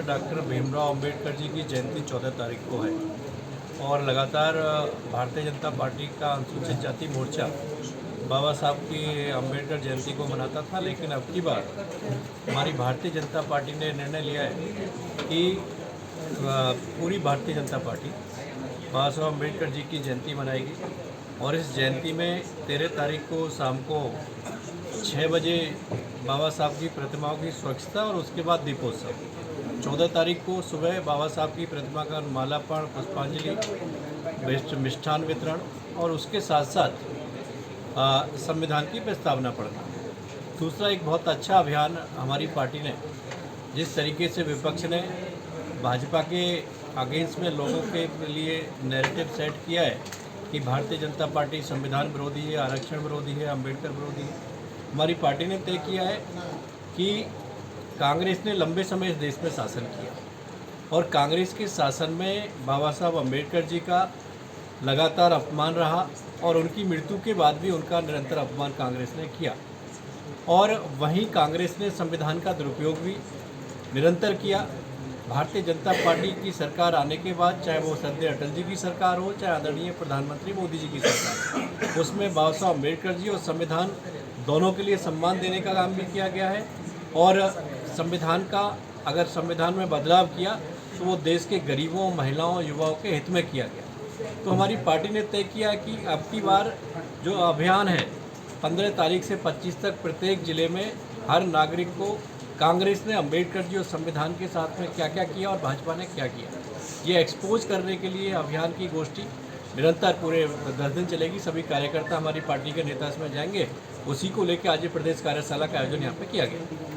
Doctor Bhimrao Ambedkar ji की जयंती 14 तारीख को है और लगातार भारतीय जनता पार्टी का अनुसूचित जाति मोर्चा बाबा साहब की अंबेडकर जयंती को मनाता था, लेकिन अब की बार हमारी भारतीय जनता पार्टी ने निर्णय लिया है कि पूरी भारतीय जनता पार्टी बाबा साहब अम्बेडकर जी की जयंती मनाएगी और इस जयंती में 13 तारीख को शाम को 6 बजे बाबा साहब की प्रतिमाओं की स्वच्छता और उसके बाद दीपोत्सव। 14 तारीख को सुबह बाबा साहब की प्रतिमा का मालार्पण, पुष्पांजलि, मिष्ठान वितरण और उसके साथ साथ संविधान की प्रस्तावना पढ़ना। दूसरा, एक बहुत अच्छा अभियान हमारी पार्टी ने, जिस तरीके से विपक्ष ने भाजपा के अगेंस्ट में लोगों के लिए नैरेटिव सेट किया है कि भारतीय जनता पार्टी संविधान विरोधी है, आरक्षण विरोधी है, अंबेडकर विरोधी है। हमारी पार्टी ने तय किया है कि कांग्रेस ने लंबे समय इस देश में शासन किया और कांग्रेस के शासन में बाबा साहब अम्बेडकर जी का लगातार अपमान रहा और उनकी मृत्यु के बाद भी उनका निरंतर अपमान कांग्रेस ने किया। और वहीं कांग्रेस ने संविधान का दुरुपयोग भी निरंतर किया। भारतीय जनता पार्टी की सरकार आने के बाद, चाहे वो सदैव अटल जी की सरकार हो, चाहे आदरणीय प्रधानमंत्री मोदी जी की सरकार हो, उसमें बाबा साहब अम्बेडकर जी और संविधान दोनों के लिए सम्मान देने का काम भी किया गया है। और संविधान का, अगर संविधान में बदलाव किया तो वो देश के गरीबों, महिलाओं, युवाओं के हित में किया गया। तो हमारी पार्टी ने तय किया कि अब की बार जो अभियान है 15 तारीख से 25 तक प्रत्येक ज़िले में हर नागरिक को कांग्रेस ने अम्बेडकर जी और संविधान के साथ में क्या क्या किया और भाजपा ने क्या किया, ये एक्सपोज करने के लिए अभियान की गोष्ठी निरंतर पूरे 10 दिन चलेगी। सभी कार्यकर्ता, हमारी पार्टी के नेता इसमें जाएंगे। उसी को लेकर आज ये प्रदेश कार्यशाला का आयोजन यहाँ पे किया गया।